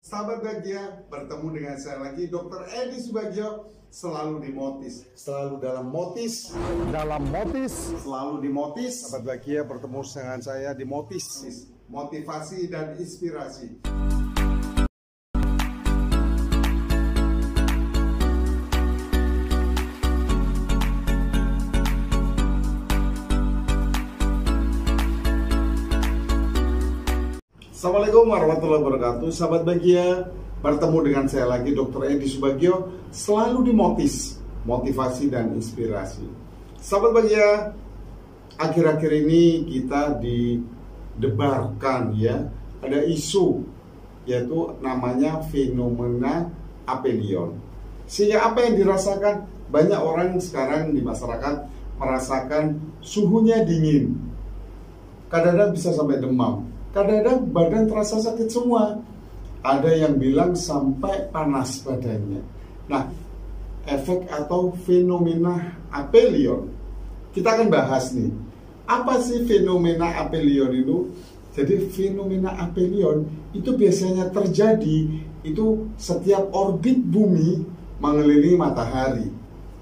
Sahabat Bahagia, bertemu dengan saya lagi Dr. Edi Subagio, selalu di Motis, selalu dalam Motis, selalu di Motis. Sahabat Bahagia, bertemu dengan saya di Motis, motivasi dan inspirasi. Assalamualaikum warahmatullahi wabarakatuh. Sahabat Bahagia, bertemu dengan saya lagi Dr. Edi Subagio, selalu di Motis, motivasi dan inspirasi. Sahabat Bahagia, akhir-akhir ini kita didebarkan ya, ada isu yaitu namanya fenomena aphelion. Sehingga apa yang dirasakan banyak orang sekarang di masyarakat merasakan suhunya dingin, kadang-kadang bisa sampai demam. Kadang-kadang badan terasa sakit semua. Ada yang bilang sampai panas badannya. Nah, efek atau fenomena aphelion, kita akan bahas nih. Apa sih fenomena aphelion itu? Jadi fenomena aphelion itu biasanya terjadi itu setiap orbit bumi mengelilingi matahari,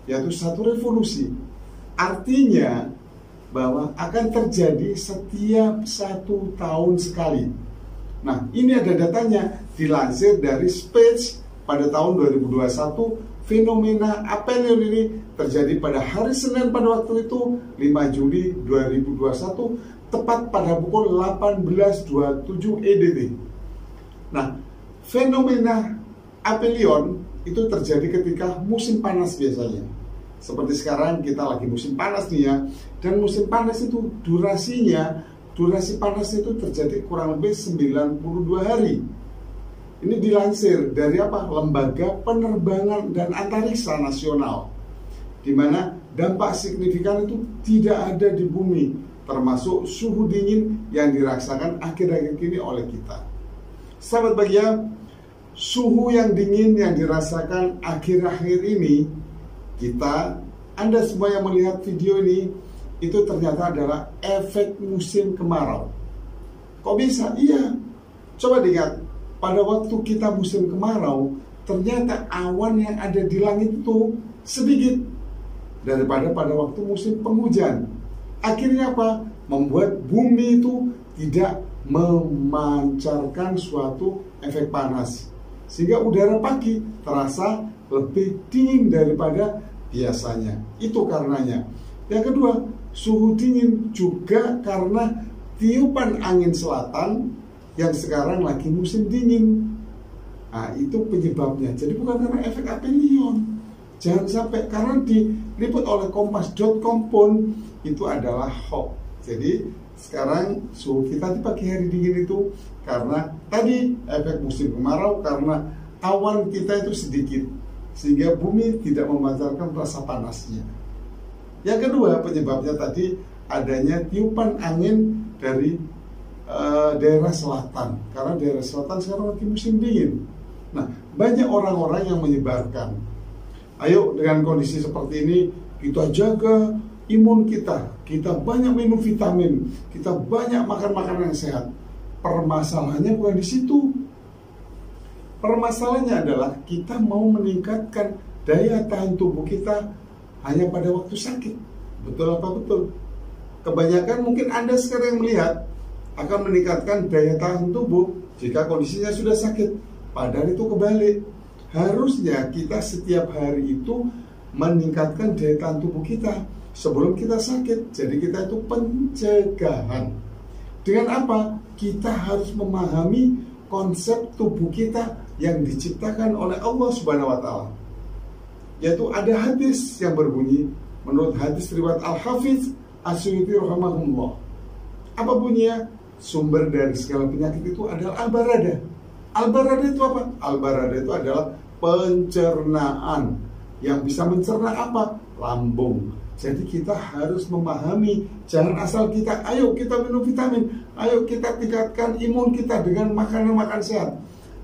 yaitu satu revolusi. Artinya bahwa akan terjadi setiap 1 tahun sekali. Nah, ini ada datanya dilansir dari Space pada tahun 2021. Fenomena aphelion ini terjadi pada hari Senin pada waktu itu 5 Juli 2021 tepat pada pukul 18.27 EDT. Nah, fenomena aphelion itu terjadi ketika musim panas biasanya. Seperti sekarang kita lagi musim panas nih ya. Dan musim panas itu durasi panas itu terjadi kurang lebih 92 hari. Ini dilansir dari apa? Lembaga Penerbangan dan Antariksa Nasional, di mana dampak signifikan itu tidak ada di bumi, termasuk suhu dingin yang dirasakan akhir-akhir ini oleh kita. Sahabat Bahagia, suhu yang dingin yang dirasakan akhir-akhir ini, Anda semua yang melihat video ini, itu ternyata adalah efek musim kemarau. Kok bisa? Iya. Coba diingat, pada waktu kita musim kemarau, ternyata awan yang ada di langit itu sedikit daripada pada waktu musim penghujan. Akhirnya apa? Membuat bumi itu tidak memancarkan suatu efek panas. Sehingga udara pagi terasa lebih dingin daripada biasanya. Itu karenanya. Yang kedua, suhu dingin juga karena tiupan angin selatan yang sekarang lagi musim dingin. Nah, itu penyebabnya. Jadi bukan karena efek aphelion. Jangan sampai, karena diliput oleh kompas.com pun itu adalah hoax. Jadi sekarang suhu kita di pagi hari dingin itu karena tadi efek musim kemarau, karena awan kita itu sedikit sehingga bumi tidak memancarkan rasa panasnya. Yang kedua, penyebabnya tadi adanya tiupan angin dari daerah selatan, karena daerah selatan sekarang lagi musim dingin. Nah, banyak orang-orang yang menyebarkan, ayo dengan kondisi seperti ini kita jaga imun kita, kita banyak minum vitamin, kita banyak makan makanan yang sehat. Permasalahannya bukan di situ. Permasalahannya adalah kita mau meningkatkan daya tahan tubuh kita hanya pada waktu sakit. Betul apa betul? Kebanyakan mungkin Anda sekarang melihat akan meningkatkan daya tahan tubuh jika kondisinya sudah sakit. Padahal itu kebalik. Harusnya kita setiap hari itu meningkatkan daya tahan tubuh kita sebelum kita sakit. Jadi kita itu pencegahan. Dengan apa? Kita harus memahami konsep tubuh kita yang diciptakan oleh Allah Subhanahu wa Ta'ala. Yaitu ada hadis yang berbunyi, menurut hadis riwayat Al-Hafiz As-Suyuti rahimahullah. Apa bunyinya? Sumber dari segala penyakit itu adalah al-barada. Al-barada itu apa? Al-barada itu adalah pencernaan. Yang bisa mencerna apa? Lambung. Jadi kita harus memahami, jangan asal kita, ayo kita minum vitamin, ayo kita tingkatkan imun kita dengan makanan-makanan sehat.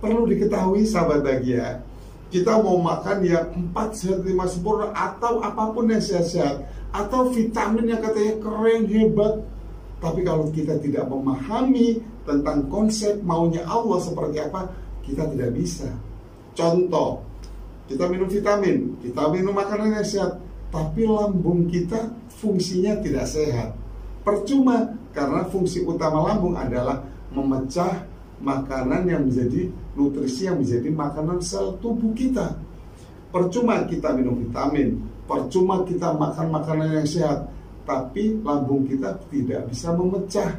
Perlu diketahui sahabat Bahagia, kita mau makan yang 4 sehat 5 sempurna atau apapun yang sehat-sehat, atau vitamin yang katanya keren, hebat, tapi kalau kita tidak memahami tentang konsep maunya Allah seperti apa, kita tidak bisa. Contoh, kita minum vitamin, kita minum makanan yang sehat, tapi lambung kita fungsinya tidak sehat. Percuma, karena fungsi utama lambung adalah memecah makanan yang menjadi nutrisi, yang menjadi makanan sel tubuh kita. Percuma kita minum vitamin, percuma kita makan makanan yang sehat, tapi lambung kita tidak bisa memecah.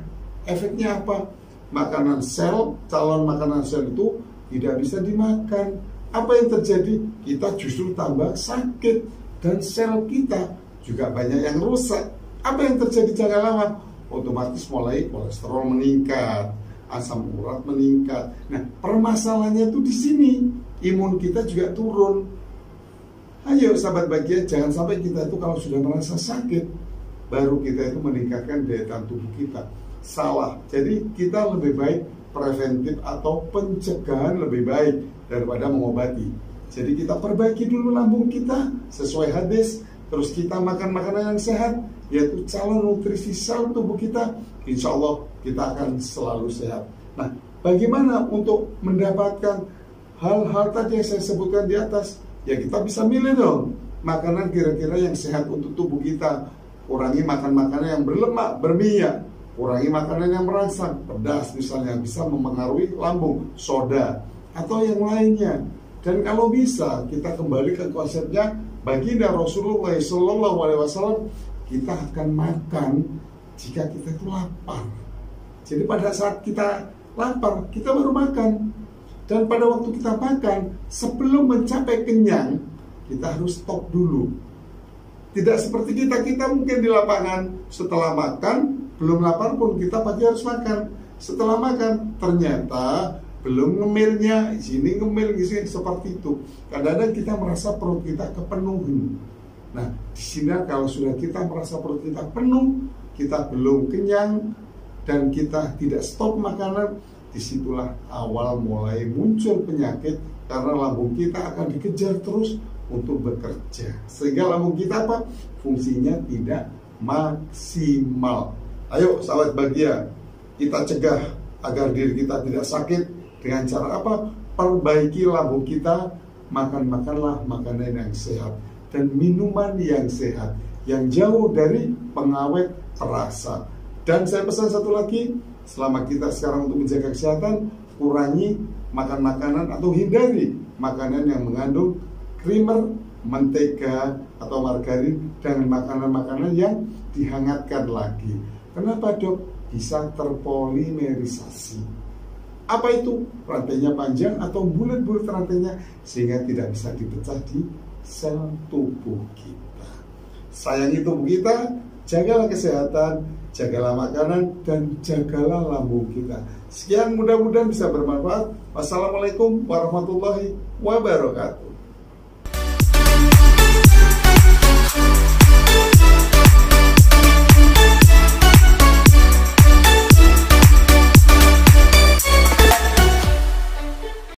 Efeknya apa? Makanan sel, calon makanan sel itu tidak bisa dimakan. Apa yang terjadi? Kita justru tambah sakit, dan sel kita juga banyak yang rusak. Apa yang terjadi jangka lama? Otomatis mulai kolesterol meningkat, asam urat meningkat. Nah, permasalahannya itu di sini. Imun kita juga turun. Ayo sahabat bahagia, jangan sampai kita itu kalau sudah merasa sakit, baru kita itu meningkatkan daya tahan tubuh kita. Salah. Jadi kita lebih baik preventif atau pencegahan lebih baik daripada mengobati. Jadi kita perbaiki dulu lambung kita sesuai hadis, terus kita makan makanan yang sehat, yaitu calon nutrisi sel tubuh kita. Insya Allah kita akan selalu sehat. Nah, bagaimana untuk mendapatkan hal-hal tadi yang saya sebutkan di atas? Ya kita bisa milih dong makanan kira-kira yang sehat untuk tubuh kita. Kurangi makan makanan yang berlemak, berminyak. Kurangi makanan yang merangsang, pedas misalnya, bisa mempengaruhi lambung, soda, atau yang lainnya. Dan kalau bisa, kita kembali ke konsepnya baginda Rasulullah SAW, kita akan makan jika kita itu lapar. Jadi pada saat kita lapar, kita baru makan. Dan pada waktu kita makan, sebelum mencapai kenyang, kita harus stop dulu. Tidak seperti kita mungkin di lapangan setelah makan, belum lapar pun kita pagi harus makan. Setelah makan, ternyata belum ngemilnya, sini ngemil, sini seperti itu. Kadang-kadang kita merasa perut kita kepenuhan. Nah, di sini kalau sudah kita merasa perut kita penuh, kita belum kenyang, dan kita tidak stop makanan, disitulah awal mulai muncul penyakit, karena lambung kita akan dikejar terus untuk bekerja. Sehingga lambung kita apa? Fungsinya tidak maksimal. Ayo sahabat bahagia, kita cegah agar diri kita tidak sakit dengan cara apa? Perbaiki lambung kita, makanlah makanan yang sehat dan minuman yang sehat, yang jauh dari pengawet perasa. Dan saya pesan satu lagi, selama kita sekarang untuk menjaga kesehatan, kurangi makan makanan atau hindari makanan yang mengandung creamer, mentega atau margarin, dan makanan-makanan yang dihangatkan lagi. Kenapa dok? Bisa terpolimerisasi. Apa itu? Rantainya panjang atau bulat-bulat rantainya, sehingga tidak bisa dipecah di sel tubuh kita. Sayangi tubuh kita, jagalah kesehatan, jagalah makanan, dan jagalah lambung kita. Sekian, mudah-mudahan bisa bermanfaat. Wassalamualaikum warahmatullahi wabarakatuh.